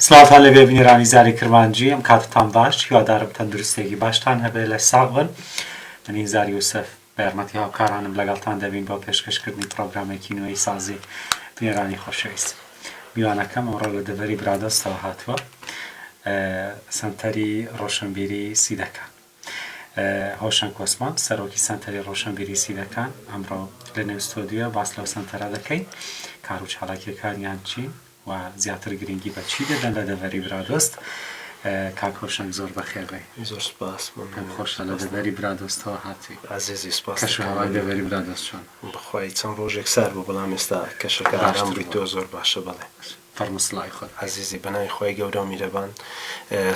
سلااوان لە بێبینێرانی زاری کرمانجی ئەم کاتتان باش هیوادارم تەندروستێکی باشتان هەبێت لە ساغبن منی زاری یوسف بە یارمەتی هاوکارانم لەگەڵتان دەبین بۆ پێشکەشکردنی پرۆگرامێکی نوێی سازی بینێرانی خۆشەویست میوانەکەم ئەمڕۆ لە دەڤەری برادەستەوە هاتووە سەنتەری ڕۆشنبیری سیدەکان هۆشنگ کۆسمان سەرۆکی سەنتەری ڕۆشنبیری سیدەکان ئەمڕۆ لە نێو ستۆدیۆ باس لەو سەنتەرە دەکەین کار و چالاکیەکانیان چین و زیاتر گرنگی بە چی دەدەن لە دەڤەری برادۆست کاک هۆشنگ زۆر بەخێر بێ. زۆر سپاس خۆشە لە دەڤەری برادۆستەوە هاتی. عزیزی سپاس. کەشەوەی دەڤەری برادۆست چۆن؟ بەخوای چەند ڕۆژێک سار بوو بەڵام ئێستا کەشەکە ئارام بووی تۆ زۆر باشە بەڵێ. فەرمووسڵای خۆت. عزیزی بەناوی خۆی گەورە و میرەبان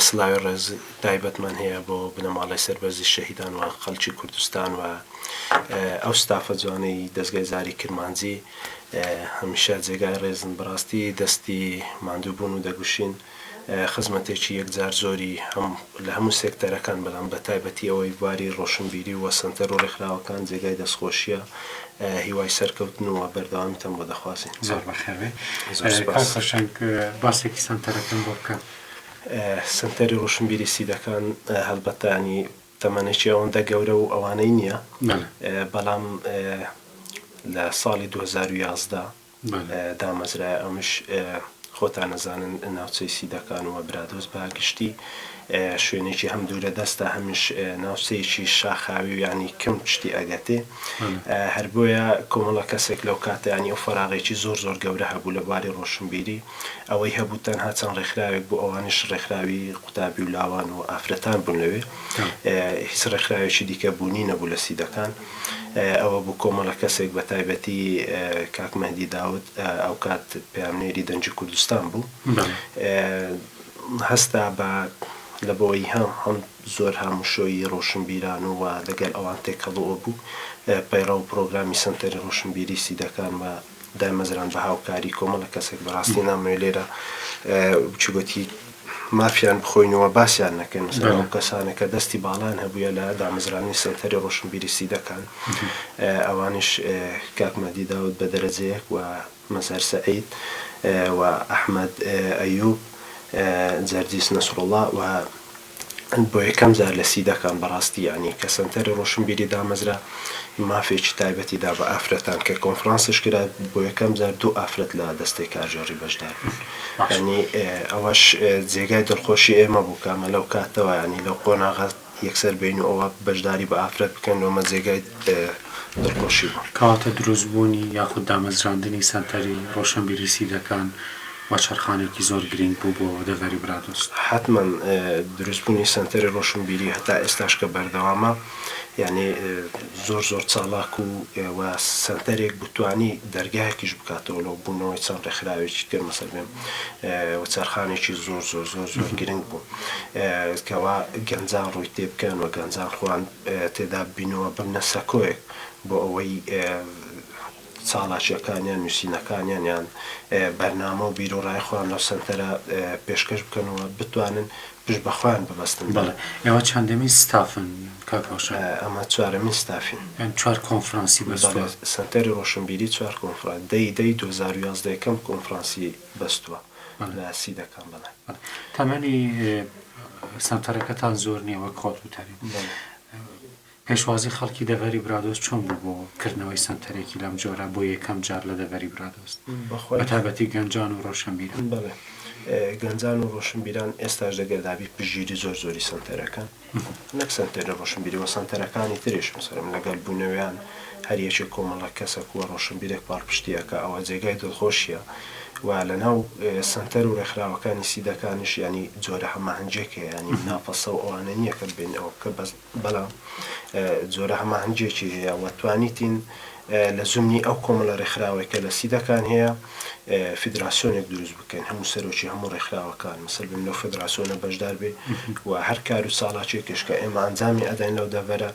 سڵاوی ڕێز تایبەتمان هەیە بۆ بنەماڵەی سەربەرزی شەهیدان و خەڵکی کوردستان و ئەو ستافە جوانەی دەستگای زاری کرمانجی هەمیشە جێگای ڕێزن بەڕاستی دەستی ماندووبوون و دەگوشین خزمەتێکی یەکجار زۆری لە هەموو سێکتەرەکان بەڵام بە تایبەتی ئەوەی بواری ڕۆشنبیری و سەنتەر و ڕێکخراوەکان جێگای دەستخۆشیە هیوای سەرکەوتن و بەردەوامیتان بۆ دەخوازین. زۆر بەخێر بێ. کاک هۆشنگ باسێکی سەنتەرەکەم بۆ بکە. سەنتەری ڕۆشنبیری سیدەکان هەڵبەتە ینی تەمەنێکی ئەوەندە گەورە و ئەوانەی نییە بەڵام لە ساڵی 2011 دامەزرای ئەمش خۆتان نەزانن ناوچەی سیدەکان و برادۆست باگشتی شوێنێکی هەم دوورە دەستە هەمیش ناوچەیەکی شاخاوی و ینی کەم شتی ئەگەتێ هەر بۆیە کۆمەڵە کەسێک لەو کاتە ینی ئەو فەراغێکی زۆر گەورە هەبوو لە بواری ڕۆشنبیری ئەوەی هەبوو تەنها چەند ڕێکخراوێک بوو ئەوانش ڕێکخراوی قوتابی و لاوان و ئافرەتان بوون لەوێ هیچ ڕێکخراوێکی دیکە بوونی نەبوو لە سیدەکان ئەوە بوو کۆمەڵە کەسێک بە تایبەتی کاک مەهدی داود ئەو کات پەیامنێری دەنجی کوردستان بوو هەستا بە لە بۆی هەم زۆر هاموشۆی ڕۆشنبیران و لەگەڵ ئەوان تێکەڵەوە بوو پەیڕە و پرۆگرامی سەنتەری ڕۆشنبیری سیدەکان بە دامەزران بە هاوکاری کۆمەڵە کەسێک بەڕاستی نامەوێت لێرە چگوتی مافیان بخۆینەوە باسییان نەکەن ئەو کەسانێکە دەستی باڵان هەبووە لە دامەزرانی سەنتەری ڕۆشنبیری سیدەکان ئەوانش کاک مەهدی داود بە دەرەجەیەک و مەزار سەعید و ئەحمەد ئەیوب جەردیس نەسڕوڵڵا و بۆ یەکەم جار لە سیدەکان بەڕاستی ینی کە سەنتەری ڕۆشنبیری دامەزرا مافێکی تایبەتیدا بە ئافرەتان کە کۆنفرانسش کرا بۆ یەکەم جار دوو ئافرەت لە دەستەی کارژێڕی بەشدار ینی ئەوەش جێگای دڵخۆشی ئێمە بوو کامە لەو کاتەوە ینی لەو قۆناغا یەکسەر بین و ئەوە بەشداری بە ئافرەت بکەن ومە جێگای دڵخۆشی بوو. کەواتە دروستبوونی یاخود دامەزراندنی سەنتەری ڕۆشنبیری سیدەکان و چەرخانێکی زۆر گرنگ بوو بۆ دەڤەری برادۆست. حتمما دروستبوونی سەنتەری ڕۆشنبیری هەتا ئێستاش کە بەردەوامە یعنی زۆر چالاک و سەنتەرێک بتوانی دەرگایەکیش بکاتەوە لەو بوونەوەی چەند ڕێکخراوێکی تر مەسەڵ بێم و چەرخانێکی زۆر گرنگ بوو کەوا گەنجان ڕووی تێ بکەن و گەنجان خۆیان تێدا ببینەوە ببنە سەکۆیەک بۆ ئەوەی چاڵاکیەکانیان نووسینەکانیان یان بەرنامە و بیرۆڕای خۆیان لەو سەنتەرە پێشکەش بکەنەوە بتوانن پشت بەخۆیان ببەستن. بەڵێ ئێوە چەندەمین ستافن کاک هۆشنگ؟ ئەمە چوارەمین ستافین. چوار کۆنفرانسی بەستووە. سەنتەری ڕۆشنبیری چوار کۆنفرانس دەی 2011 یەکەم کۆنفرانسی بەستووە لە سیدەکان بەڵێ. تەمەنی سەنتەرەکەتان زۆر نییە وەک خۆت وتاری. پێشوازی خەڵکی دەڤەری برادۆست چۆن بوو بۆ کردنەوەی سەنتەرێکی لەم جۆرە بۆ یەکەم جار لە دەڤەری برادۆست بە تایبەتی گەنجان و ڕۆشنبیران؟ بەڵێ گەنجان و ڕۆشنبیران ئێستاش دەگەردابی پژگیری زۆری سەنتەرەکان نەک سەنتەرە ڕۆشنبیری و سەنتەرەکانی تریش مثلەن لەگەڵ بوونەوەیان هەر یەکێک کۆمەڵە کەسە وە ڕۆشنبیرێک پاڵپشتیەکە ئەوە جێگای دڵخۆشیە و لەناو سەنتەر و ڕێکخراوەکانی سیدەکانیش ینی جۆرە هەماهەنگێکە ینی ناپەسە و ئەوانە نییە کە بینەوە کە بەڵام جۆرە هەماهەنگێکی هەیە و توانیتین لە زمینی ئەو کۆمەڵە ڕێکخراوێکە لە سیدەکان هەیە فیدراسیۆنێک دروست بکەین هەموو سەرۆکی هەموو ڕێکخراوەکان مەسەڵ بێن لەو فیدراسیۆنە بەشدار بێ و هەر کار و ساڵاکێکش کە ئێمە ئەنجامی ئەدەین لەو دەڤەرە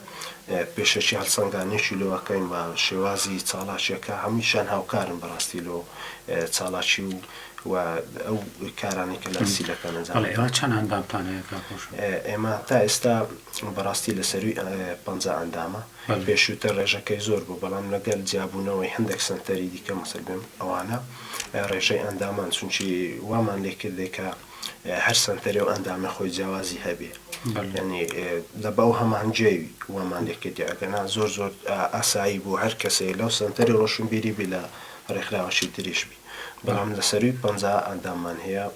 پێشەکی هەڵسەنگانێکی لۆەکەین و شێوازی چاڵاکیەکە هەمیشان هاوکارن بەڕاستی لۆ چاڵاکی و ئەو کارانی کە لە سیدەکان ئەنجام ئێوە چەند ئەندامتان هەیە کاک هۆشنگ؟ ئێمە تا ئێستا بەڕاستی لەسەروی 50 ئەندامە پێشووتە ڕێژەکەی زۆر بوو بەڵام لەگەڵ جیابوونەوەی هەندێک سەنتەری دیکە مەسەڵ بێم ئەوانە ڕێژەی ئەندامان چونکی وامان لێ کردێکە هەر سنتەرێ و ئەندامە خۆی جیاوازی هەبێ ینی لە بەو هەمانجێوی وەمان لێکردی ئەگەنا زۆر زۆر ئاسایی بوو هەر کەسێ لەو سنتەری ڕۆشنبیری بێ لە ڕێکخراوەشی تریشبی بەڵام لەسەروی 50 ئەنداممان هەیە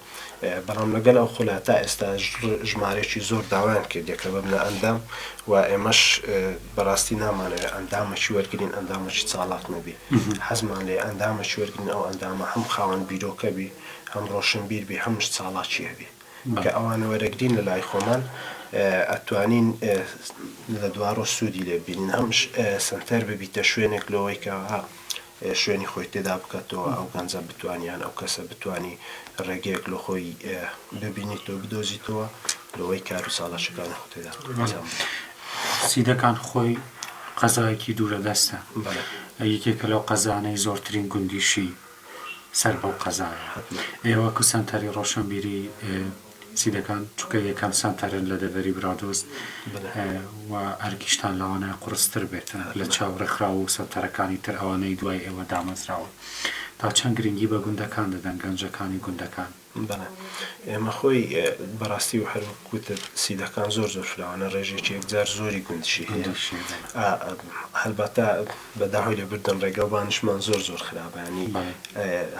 بەڵام لەگەل ئەو خولە تا ئێستا ژمارێکی زۆر داوایان کردێک کە ببنە ئەندام و ئێمەش بەڕاستی نامانەوێت ئەندامەکی وەرگین ئەندامەکی چاڵاق نەبی حەزمان لێ ئەندامەکی وەرگین ئەو ئەندامە هەم خاوەن بیرۆکە بی هەم ڕۆشنبیر بی هەمش چاڵاکی هەبی کە ئەوانە وەرەگرین لە لای خۆمان ئەتوانین لە دوارۆ سوودی لێ بینین هەمش سنتەر ببیتە شوێنێک لەوەی کە شوێنی خۆی تێدا بکاتەوە ئەو گەنجە بتوانیان ئەو کەسە بتانی ڕێگەیەک لە خۆی ببینیتەوە بدۆزیتەوە لەوەی کار و ساڵاشەکانی خۆ تێدا سیدەکان خۆی قەزایەکی دوورە دەستە یەکێکە لەو قەزانەی زۆرترین گوندیشی سەر بەو قەزایە ئێوە کو سەنتەری ڕۆشنبیری سیدەکان چونکە یەکەم سەنتەرن لە دەڤەری برادۆست و ئەرکیشتان لەوانە قورستر بێتە لە چاو ڕێکخراو و سەنتەرەکانی تر ئەوانەی دوای ئێوە دامەزراوە تا چەند گرنگی بە گوندەکان دەدەن گەنجەکانی گوندەکان ئێمە خۆی بەڕاستی و هەروکوتە سیدەکان زۆر زۆر فراوانە ڕێژێکی یەکجار زۆری گوندشی هەیە هەلبەتە بەداهۆی لێ بردن ڕێگەوبانشمان زۆر زۆر خراپانی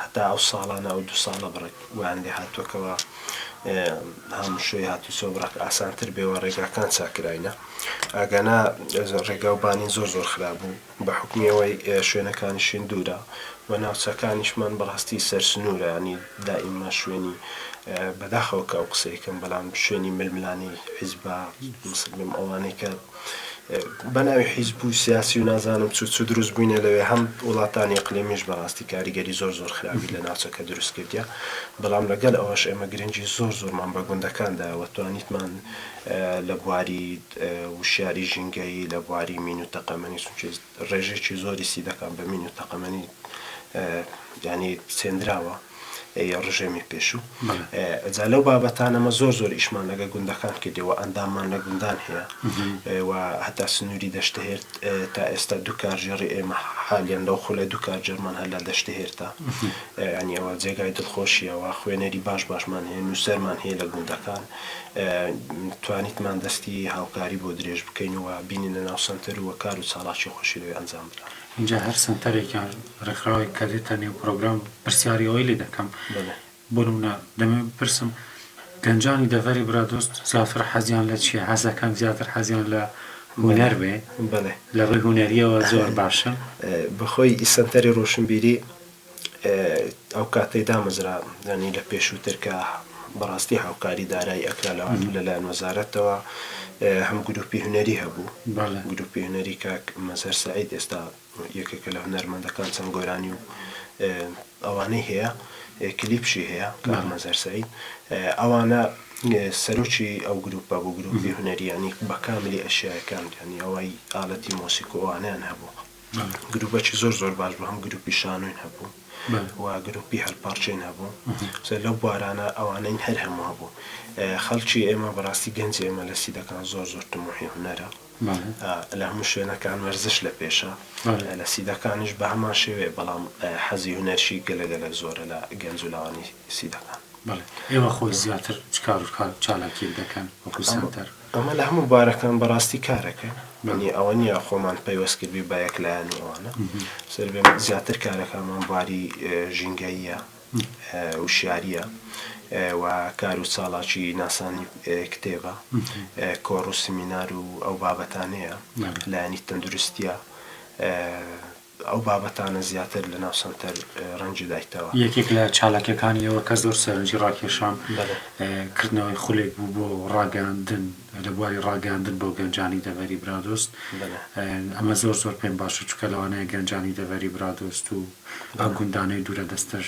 هەتا ئەو ساڵانە ئەو 2 ساڵە بڕێک ویان لێ هاتووەکەوە هەموو شوێ هاتوو سۆبڕک ئاسانتر بێەوە ڕێگاکان چاکراینە ئەگەنا ڕێگاوبانی زۆر زۆر خراپ بوو بە حکمیەوەی شوێنەکانیشین دوورە و ناوچەکانیشمان بەڕاستی سەرسنوورە ینی دائیما شوێنی بەداخەوە کە ئەو قسەیەکەم بەڵام شوێنی ململانی حیزبە مسلم ئەوانەی کە بەناوی حیزب و سیاسی و نازانم چوو دروست بووینە لەوێ هەم وڵاتانی ئەقلیمیش بەڕاستی کاریگەری زۆر زۆر خراپی لە ناوچەکە دروست کردیا بەڵام لەگەل ئەوەش ئێمە گرنگی زۆر زۆرمان بە گوندەکانداوە توانیتمان لە بواری وشیاری ژینگەی لە بواری مین و تەقەمەنی ڕێژێکی زۆری سیدەکان بە مین و تەقەمەنی ینی چێندراوە ڕژێمی پێشوو جا لەو بابەتانەمە زۆر زۆر ئیشمان لەگە گوندەکان کردەوە ئەنداممان لە گوندان هەیە و هەتا سنووری دەشتهێرت تا ئێستا 2 کارژێڕی ئێمە حالیان لەو خولە 2 کارجەرمان هەر لە دەشتهێرتا ینی ئەوە جێگای دڵخۆشیەوە خوێنەری باشمان هەیە نووسەرمان هەیە لە گوندەکان توانیتمان دەستی هاوکاری بۆ درێژ بکەین و بینین لە ناو سەنتەر وە کار و چاڵاکی خۆشی لەوێ ئەنجام بدەن اینجا هەر سنتەرێکیان ڕێکخراوی کە دێتە نێو پرۆگرام پرسیاریەوەی لێ دەکەم بۆ نمونە دەمێ بپرسم گەنجانی دەڤەری برادۆست زیاتر حەزیان لە چییە حەزەکان زیاتر حەزیان لە هونەر بێ لە ڕێی هونەریەوە زۆر باشە بەخۆی سنتەری ڕۆشنبیری ئەو کاتەی دامەزرا ینی لە پێشووتر کە بەڕاستی هاوکاری دارایی ئەکرا لەلایەن وەزارەتەوە هەم گروپی هونەری هەبوو گروپی هونەری کاک مەزەر سەعید ئێستا یەکێکە لە هونەرمەندەکان چەند گۆرانی و ئەوانەی هەیە کلیپشی هەیە کاک مەزەر سەعید ئەوانە سەرۆکی ئەو گروپە بوو گروپی هونەریانی بە کاملی ئەشیاەکان ینی ئەوەی ئالەتی مۆسیقی ئەوانیان هەبوو گروپەکی زۆر زۆر باش بوو هەم گروپی شانۆین هەبوو و گروپی هەرپارچین هەبوو لەو بوارانە ئەوانەین هەر هەموو هەبوو خەڵکی ئێمە بەڕاستی گەنجی ئێمە لە سیدەکان زۆر زۆر تموحی هونەرە لە هەموو شوێنەکان وەرزش لە پێشە لە سیدەکانیش بە هەمان شێوێ بەڵام حەزی هونەرشی گەلەگەلە زۆرە لە گەنج و لاوانی سیدەکان ئێوە خۆی زیاتر چکار و چالاکی دەکەن وەکو سەنتەر ئەمە لە هەموو بارەکان بەڕاستی کارەکەن منی ئەوە نییە خۆمان پەیوەست کردبی بە یەکلایەن ئەوانە سەر بێ زیاتر کارەکانمان بواری ژینگەییە وشیاریە و کار و چاڵاکی ناسانی کتێبە کۆڕ و سمینار و ئەو بابەتانەیە لایەنی تەندروستیە ئەو بابەتانە زیاتر لە ناو سەنتەر ڕەنگی دایتەوە یەکێک لە چالاکیەکانیەوە کە زۆر سەرنجی ڕاکێشام کردنەوەی خولێک بوو بۆ ڕاگەاندن لە بواری ڕاگەاندن بۆ گەنجانی دەڤەری برادۆست ئەمە زۆر زۆر پێم باشە چونکە لەوانەیە گەنجانی دەڤەری برادۆست و ئەو گوندانەی دوورە دەستەش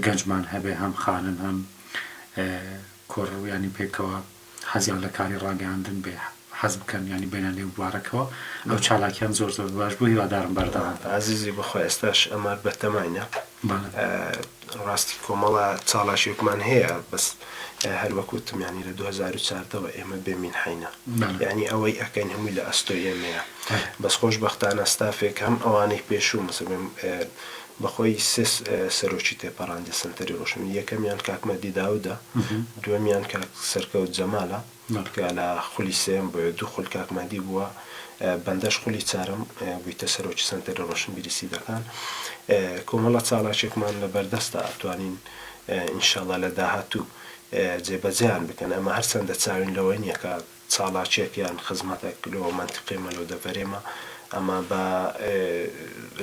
گەنجمان هەبێ هەم خانم هەم کۆڕویانی پێکەوە حەزیان لە کاری ڕاگەاندن بێ حەز بکەن ینی بینە لێو بوارەکەەوە ئەو چالاکیان زۆر زۆر باش بوو هیوادارم بەردەوام عزیزی بەخۆی ئێستاش ئەمە بەتەماینە ڕاستی کۆمەڵە چاڵاشێکمان هەیە بەس هەروەکوتم ینی لە 2004ەوە ئێمە بێمین حینە ینی ئەوەی ئەکەین هەمووی لە ئەستۆی ئێمەیە بەس خۆشبەختانە ستافێک هەم ئەوانەی پێشوو مثلم بەخۆی سەرۆکی تێپەڕاندە سنتەری ڕۆشنبیری. یەکەمیان کاک مەهدی داوودە، دووەمیان کاک سەرکەوت جەمالە کە لە خولی سێم بۆ دوو خول کاک مەهدی بووە، بەندەش خولی چارەم بوویتە سەرۆکی سنتەری ڕۆشنبیری سیدەکان. کۆمەڵە چالاکێکمان لە بەردەستە ئەتوانین ئینشاڵڵا لە داهاتوو جێبەجێیان بکەن. ئەمە هەرچەندە چاوین لەوەی نییە کە چالاکێکیان خزمەتێک لەوە منتیقیمە لەو دەڤەرێمە، ئەمە بە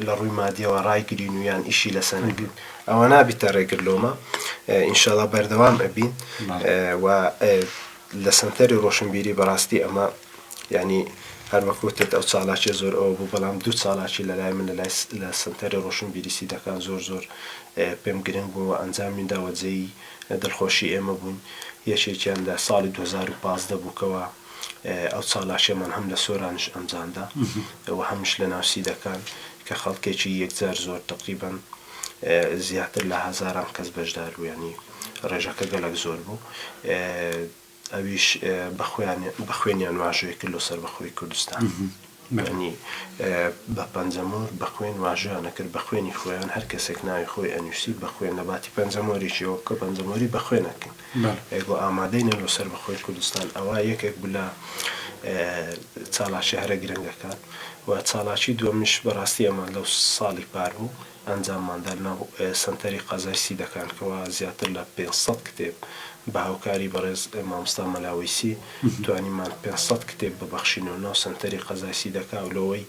لە ڕووی مادیەوە ڕایگرین و یان ئیشی لەسەرگرن ئەوە نابیتە ڕێگرلۆمە. ئینشاڵڵا بەردەوام ئەبین و لە سنتەری ڕۆشنبیری بەڕاستی ئەمە ینی هەروەکوتت ئەو چالاکی زۆر ئەوە بوو، بەڵام دوو چالاکی لەلای من لە سنتەری ڕۆشنبیری سیدەکان زۆر پێم گرنگ بووە، ئەنجامی داوەجێی دڵخۆشی ئێمە بوون. یەکێکیان لە ساڵی 2015 بووکەوە ئەو چاڵاشێمان هەم لە سۆرانش ئەنجامدا و هەمش لە ناو سیدەکان کە خەڵکێکی یەکجار زۆر تقریباً زیاتر لە هەزاران کەس بەشدار بوو، ینی ڕێژەکە گەلک زۆر بوو. ئەویش بەخوێنیان واژەیە کرد لەسەر بەخۆی کوردستان، ینی بە پەنجەمۆر بە خوێن واژەیانە کرد، بە خوێنی خۆیان هەر کەسێک ناوی خۆی ئەنووسی بە خوێن لە باتی پەنجەمۆریشیەوە کە پەنجەمۆری بە خوێنەکەن ئێگۆ ئامادەینە لەسەر بەخۆی کوردستان. ئەوە یەکێک بوو لە چاڵاشی هەرە گرنگەکان. و چاڵاکی دووەمیش بەڕاستی ئەمان لەو ساڵی پار بوو ئەنجامماندا ناو سنتەری قەزای سیدەکان کەەوە زیاتر لە 500 کتێب بە هاوکاری بەڕێز مامۆستا مەلاویسی توانیمان 500 کتێب ببەخشینەوە ناو سنتەری قەزای سیدەکە و لەوەی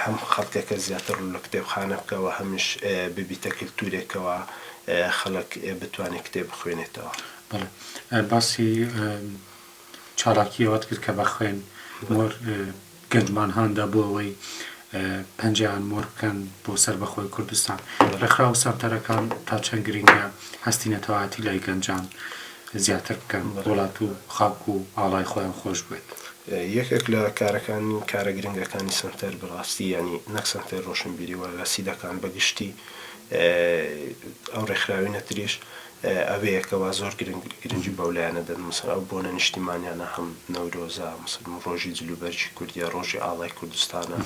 هەم خەڵکەکە زیاتر لە کتێبخانە بکەوە، هەمیش ببیتە کللتورێکەوە خەڵک بتوانێت کتێب بخوێنێتەوە. باسی چالاکیەوەت کرد کە بەخوێن مۆر گەنجمان هەندا بۆ ئەوەی پەنجیان مۆر بکەن بۆ سەر بەخۆی کوردستان. ڕێکخراو سەرتەرەکان تا چەند گرنگە هەستینەتەواتی لای گەنجان زیاتر بکەن وڵات و خاک و ئاڵای خۆیان خۆش بێت. یەکێک لە کارە گرنگەکانی سنتەر بڕاستی ینی نەک سنتەر ڕۆشنبیری وە لە سیدەکان بەگشتی ئەو ڕێکخراوینە تریش ئەوەیەکەوە زۆر گرنگی بەولایانە دەن، مثلا ئەو بۆنە نیشتیمانیانە هەم نەورۆزە، مثلا ڕۆژی جلوبەرجی کوردیە، ڕۆژی ئاڵای کوردستانە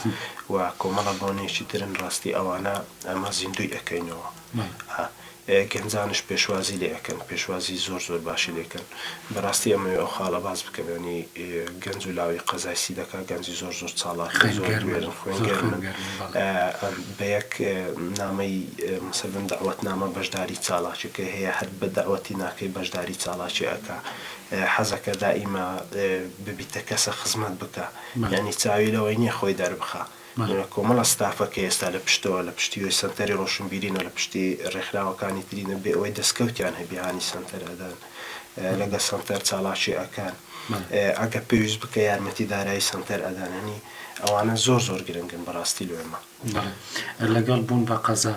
و کۆمەڵە بۆنێکی ترن. ڕاستی ئەوانە ئەمە زیندوی ئەەکەینەوە، گەنجانش پێشوازی لێ ئەەکەن، پێشوازی زۆر باشی لێکەن. بەڕاستی ئەمە ئەو خاڵە باز بکەنی گەنج و لاوی قەزای سیدەکە گەنجی زۆر چاڵاک خوێنگەرن. بە یەک نامەی مثلن داوەت نامە بەشداری چاڵاکەکە هەیە، هەر بە داوەتی ناکەی بەشداری چاڵاکی ئەکا، حەزەکە دائیما ببیتە کەسە خزمەت بکە، ینی چاوی لەوەی نییە خۆی دەربخە. کۆمەڵە ستافەکە ئێستا لە پشتەوە لە پشتیوەی سنتەری ڕۆشنبیرینە لە پشتی ڕێکخراوەکانی ترینە بێ ئەوەی دەستکەوتیان هەبیانی سنتەر ئەدەن لەگە سنتەر چاڵاشی ئەکان، ئەگە پێویست بکە یارمەتی دارایی سنتەر ئەداننی ئەوانە زۆر گرنگن بەڕاستی لێمە. لەگەڵ بوون بە قەزا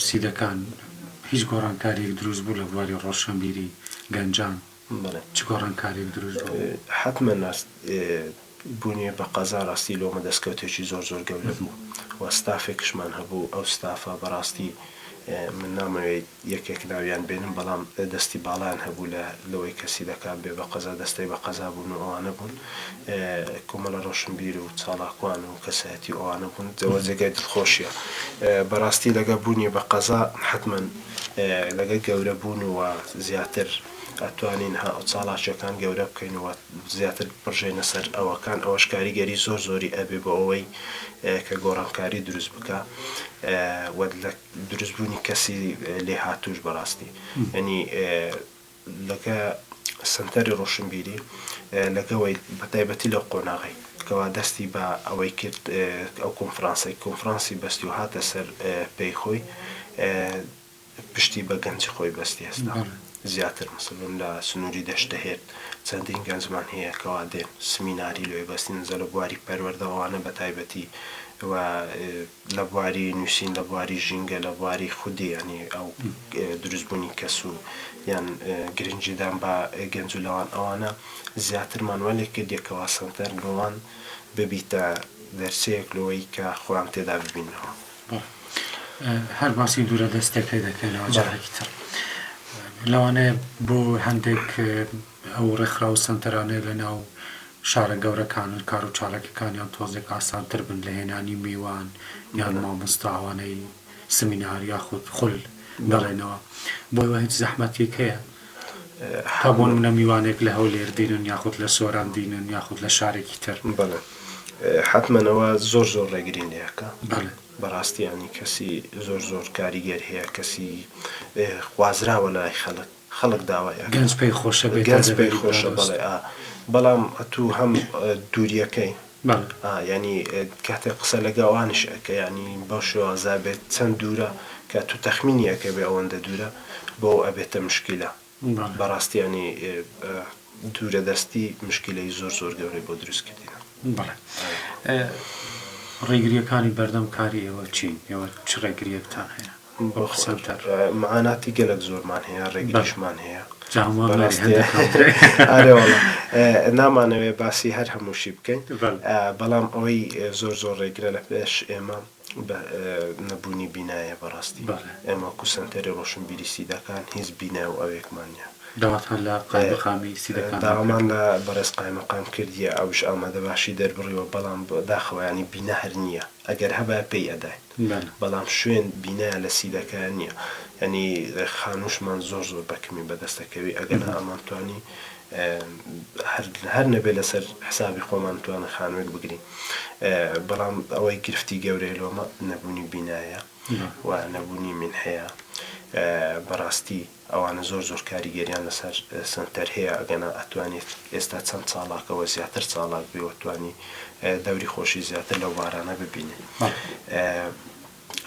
سیدەکان هیچ گۆڕانکاریەک دروست بوو لە بواری ڕۆشنبیری گەنجان؟ چ گۆڕانکاریەک دروست بوو؟ حتمما بوونیە بە قەزا ڕاستی لۆمە دەستکەوتێکی زۆر گەورە بوو و ستافێکشمان هەبوو. ئەو ستافە بەڕاستی من نامەوێت یەکێک ناویان بێنم، بەڵام دەستی باڵیان هەبوو لەوەی کەسی دەکات بێ بە قەزا دەستەی بە قەزا بوون و ئەوانە بوون کۆمەڵە ڕۆشنبیر و چاڵاکوان و کەسایەتی ئەوانە بوون. جەوە جێگای دڵخۆشیە بەڕاستی لەگە بوونی بە قەزا حتمما لەگە گەورە بوون و زیاتر ئەتوانین چاڵاکیەکان گەورە بکەینەوە زیاتر بڕژێنە سەر ئەوەکان. ئەوەش کاریگەری زۆری ئەبێ بۆ ئەوەی کە گۆڕانکاری دروست بکە و لە دروستبوونی کەسی لێ هاتووش بەڕاستی. ینی لەگە سنتەری ڕۆشنبیری لەگەوەی بەتایبەتی لەو قۆناغی کەوا دەستی بە ئەوەی کرد ئەو کۆنفرانسی بەستی و هاتە سەر پێی خۆی پشتی بە گەنجی خۆی بەستی هەستا زیاتر مثلن لە سنووری دەشتە هێت چەندین گەنجمان هەیە کەوا دێن سمیناری لێ بەستین زە لە بواری پەروەردەوانە بەتایبەتی و لە بواری نووسین، لە بواری ژینگە، لە بواری خودی ینی ئەو دروستبوونی کەس و یان گرنگیدان بە گەنج و لەوان ئەوانە زیاتر مانوەلێک کردێکەوە سنتەر لەوان ببیتە دەرسەیەک لەوەی کە خۆیان تێدا ببینەوە. هەر باسی دوورە دەستێک پێ دەکەینەوە جارێکی تر لەوانەیە بۆ هەندێک ئەو ڕێکخراو سنتەرانەیە لە ناو شارە گەورەکان و کار و چالاکەکانیان تۆزێک ئاسانتر بن لە هێنانی میوان یان مامۆستاوانەی سمینار یاخود خول دەڵێنەوە بۆیەوە هیچ زەحمەتێک هەیە تا بۆ نمونە میوانێک لە هەولێر دێنن یاخود لە سۆران دێنن یاخود لە شارێکی تر بەڵێ حتمەنەوە زۆر ڕێگرین لێەکە بەڵێ بەڕاستیانی کەسی زۆر کاریگەر هەیە کەسی خوازراوە لای خەڵک داوایە گەنج پێی خۆشە گەنج پێی خۆشە بەڵێ بەڵام ئەتوو هەم دووریەکەی ینی کاتێک قسە لەگەڵوانش ئەەکە ینی بەو شێوازا بێت چەند دوورە کە تو تەخمینیەکە بێ ئەوەندە دوورە بۆ ئەبێتە مشکیلە بەڕاستیانی دوورە دەستی مشکلەی زۆر گەورەی بۆ دروستکردینە بەڵێ ڕێگریەکانی بەردەم کاری ئێوە چین ئێوە چ ڕێگریەکتان هەیە معاناتی گەلک زۆرمان هەیە ڕێگریشمان هەیە نامانەوێ باسی هەر هەمووشی بکەین بەڵام ئەوەی زۆر ڕێگرە لە پێش ئێمە نەبوونی بینایە بەڕاستی ئێمە کو سنتەری ڕۆشنبیری سیدەکان هیچ بینای و ئەوێکمانە داواتان لە قایمەقامی سیدەکان داوامان لە بەڕێز قایمەقام کردیە ئەوش ئامادە باشی دەربڕیەوە بەڵام داخەوەیانی بینە هەر نییە ئەگەر هەبە پێی ئەداین بەڵام شوێن بینایە لە سیدەکان نییە ینی خانوشمان زۆر بەکمی بەدەستەکەوی ئەگەر ئەمانتوانی هەر نەبێ لەسەر حسابی خۆمان توانە خانوێک بگرین بەڵام ئەوەی گرفتی گەورەی لۆمە نەبوونی بینایە و نەبوونی من هەیە بەڕاستی ئەوانە زۆر کاریگەریان لەسەر سنتەر هەیە ئەگەنا ئەتوانێت ئێستا چەند ساڵاکەوە زیاتر ساڵاک بێوەتوانی دەوری خۆشی زیاتر لەو وارانە ببینێت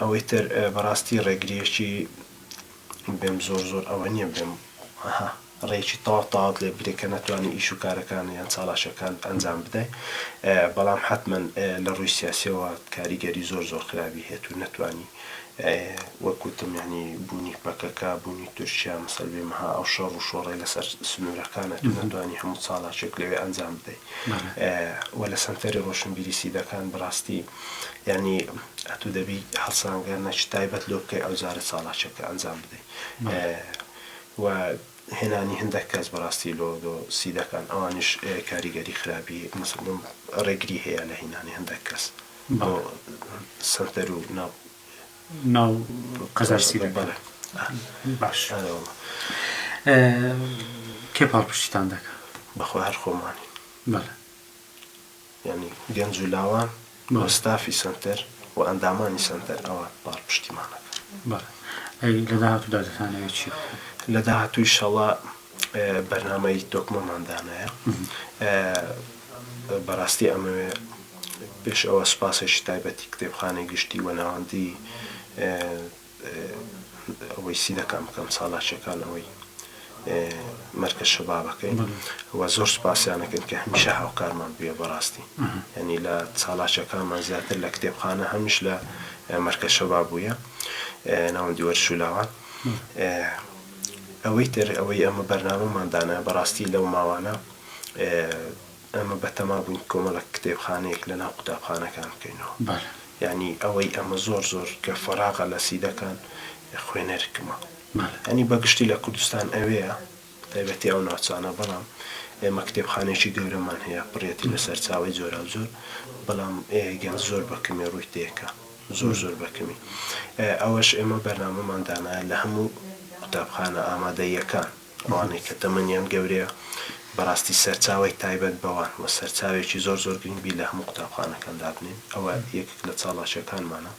ئەوەی تر بەڕاستی ڕێگریەکی بێم زۆر ئەوە نییە بێم ڕێکی تاوات لێ برێکە نەتوانانی ئیش و کارەکان یان چاڵاشەکان ئەنجام بدەین بەڵام حتمما لە ڕووی سیاسیەوە کاریگەری زۆر خراپی هێت و نەتوانی وەکوتم ینی بوونی پەکەکە بوونی تووشیا مەسەل بێمەها ئەو شەڕ و شۆڕی لەسەر سنوورەکانە نەتوانی هەموو چاڵاشێک لەوێ ئەنجام بدەین وە لە سنتەری ڕۆشنبیری سیدەکان بەڕاستی ینی ئەتوو دەبی هەڵسانگەر نەچ تایبەت لۆ بکەی ئەو جارە چاڵاشەکە ئەنجام بدەین و هێنانی هەندێک کەس بەڕاستی لۆ سیدەکان ئەوانش کاریگەری خراپی مەسەڵەن ڕێگری هەیە لە هێنانی هەندێک کەس بۆ سنتەر و ناو قەزار سیدەکان باش کێ پاڵپشتیتان دەکات بەخوا هەر خۆمانی بەڵێ ینی گەنج و لاوان وەستافی سنتەر و ئەندامانی سنتەر ئەوە پاڵپشتیمانەکە بەڵێ لە داهاتوودا دەتانەوێت چی لە داهاتووی ئینشەڵا بەرنامەی دۆکمەماندانەیە بەڕاستی ئەمەوێ پێش ئەوە سوپاسێکی تایبەتی کتێبخانەی گشتی و ناوەندی ئەوەی سیدەکان بکەم ساڵاشەکان ئەوەی مەرکەز شەبابەکەین و زۆر سوپاسیانەکەن کە هەمیشە هاوکارمان بووە بەڕاستی ینی لە چاڵاشەکانمان زیاتر لە کتێبخانە هەمیش لە مەرکەز شەباب بووە ناوەندی وەرشولاوان ئەوەی تر ئەوەی ئەمە بەرنامەماندانە بەڕاستی لەو ماوانە ئەمە بەتەما بووین کۆمەڵە کتێبخانەیەک لە ناو قوتابخانەکان بکەینەوە ینی ئەوەی ئەمە زۆر کە فەراغە لە سیدەکان خوێنەرکمە ینی بەگشتی لە کوردستان ئەوەیە تایبەتی ئەو ناوچانە بەڵام ئێمە کتێبخانێکی گەورەمان هەیە پڕێتی لەسەر چاوی زۆر بەڵام گەنج زۆر بەکەمی ڕووی تێکە زۆر بەکەمی ئەوەش ئێمە بەرنامەماندانە لە هەموو قوتابخانە ئامادەیەکان ئەوانەی کە تەمەنیان گەورەیە بەڕاستی سەرچاوی تایبەت بەوان و سەرچاوێکی زۆر گرنگبی لە هەموو قوتابخانەکاندا بنین ئەوە یەکێک لە چاڵاشەکانمانە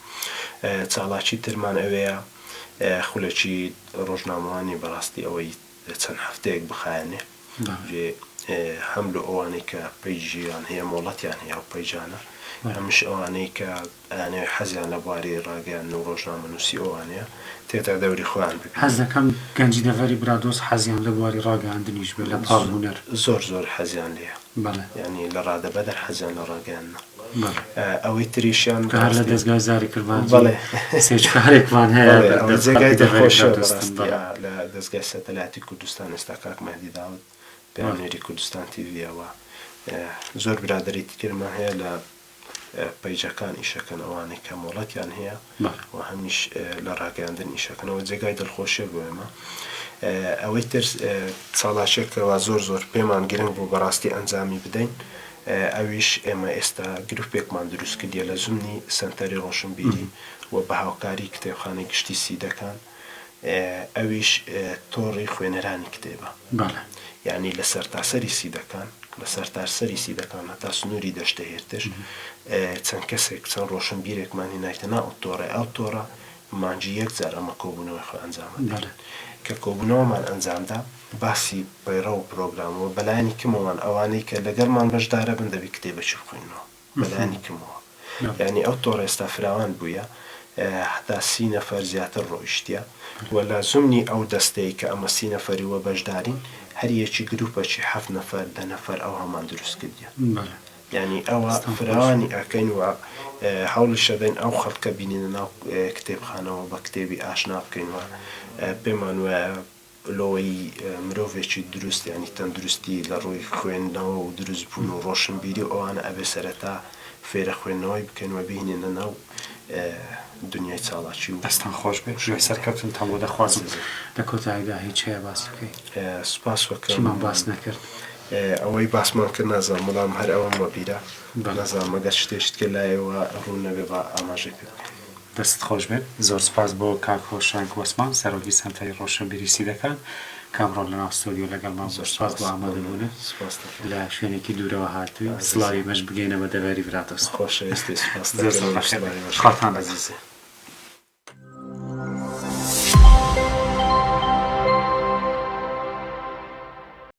چاڵاکی ترمان ئەوەیە خولەکی ڕۆژنامەوانی بەڕاستی ئەوەی چەند هەفتەیەک بخایەنێ هەم لە ئەوانەی کە پەیجیان هەیە مۆڵەتیان هەیە و پەیجانە هەمیش ئەوانەی کە ئەیانێ حەزیان لە بواری ڕاگەیان و ڕۆژنامە نووسی ئەوانەیە تێتە دەوری خۆیان ببین حەز دەکەم گەنجی دەڤەری برادۆست حەزیان لە بواری ڕاگەاندنیش بێت لە پاڵ هونەر زۆر حەزیان لێە ینی لە ڕادەبەدەر حەزیان لە ڕاگەیانە ئەوەی تریشیان هەر لە دەستگای زاری کردمان سێچکارێکمان هەیە جێگای دەخۆشە لە دەستگای سەتەلاتی کوردستان ئێستا کاک مەهدی داوود پەیامێری کوردستان تیڤیەوە زۆر برادەری ترمان هەیە لە پەیجەکان ئیشەکەن ئەوانەی کە مۆڵەتیان هەیە و هەمیش لە ڕاگەاندن ئیشەکەنەوە جێگای دڵخۆشیە بۆ ئێمە ئەوەی تر چاڵاشێکەوە زۆر پێمان گرنگ بوو بەڕاستی ئەنجامی بدەین ئەویش ئێمە ئێستا گروپێکمان دروست کردیە لە زمانی سنتەری ڕۆشنبیری و بە هاوکاری کتێبخانەی گشتی سیدەکان ئەویش تۆڕی خوێنەرانی کتێبە یعنی لە سەرتاسەری سیدەکان لە سەرتاسەری سیدەکان هەتا سنووری دەشتە هێرتش چەند کەسێک چەند ڕۆشنبیرێکمان هێنایتە ناو ئەو تۆڕە ئەو تۆڕە مانجی یەک جار ئەمە کۆبوونەوەی خۆ ئەنجامە کە کۆبوونەوەمان ئەنجامدا باسی پەیڕە و پرۆگرامەوە بەلایانی کمەوەمان ئەوانەی کە لەگەڵمان بەشدارە بن دەبی کتێبەچی بخوێنەوە بەلایانی کمەوە یعنی ئەو تۆڕە ئێستا فراوان بوویە حتا 30 نەفەر زیاتر ڕۆیشتە و لە زمانی ئەو دەستەی کە ئەمە 30 نەفەری وە بەشدارین هەر یەکی گروپەکی 7 نەفەر 10 نەفەر ئەو هەمان دروست کردیە یعنی ئەوە فراوانی ئەکەین و هەوڵی شەدەین ئەو خەڵکە بینینە ناو کتێبخانەوە بە کتێبی ئاشنا بکەینەوە پێمان وایە لۆی مرۆڤێکی دروست ینی تەندروستی لە ڕووی خوێندنەوە و دروست بوون و ڕۆشنبیری ئەوانە ئەبێ سەرەتا فێرە خوێندنەوەی بکەنەوە بینێنە ناو دنیای چاڵاکی و دەستان خۆش بێت ژێ سەرکەوتن تەمۆ دەخوازم لە کۆتاییدا هیچ هەیە باس بکەیت سوپاس وەکەم چیمان باس نەکرد ئەوەی باسمان کرد نازانم بەڵام هەر ئەوەم وەبیرە نازانم ئەگەر شتێشت کرد لایەوە ڕوون نەبێ بە ئاماژەی پێ بکەین دەست خۆش بێت زۆر سپاس بۆ کاک هۆشنگ وەسمان سەرۆکی سەنتەری ڕۆشنبیری سیدەکان کامڕۆ لەناو ستۆدیۆ لەگەڵمان زۆر سپاس بۆ ئامادەبوونە لە شوێنێکی دوورەوە هاتووی سڵاوی مەش بگەینە بە دەوەری براتەوە خۆشەویستی سپاس خاتان عەزیزێ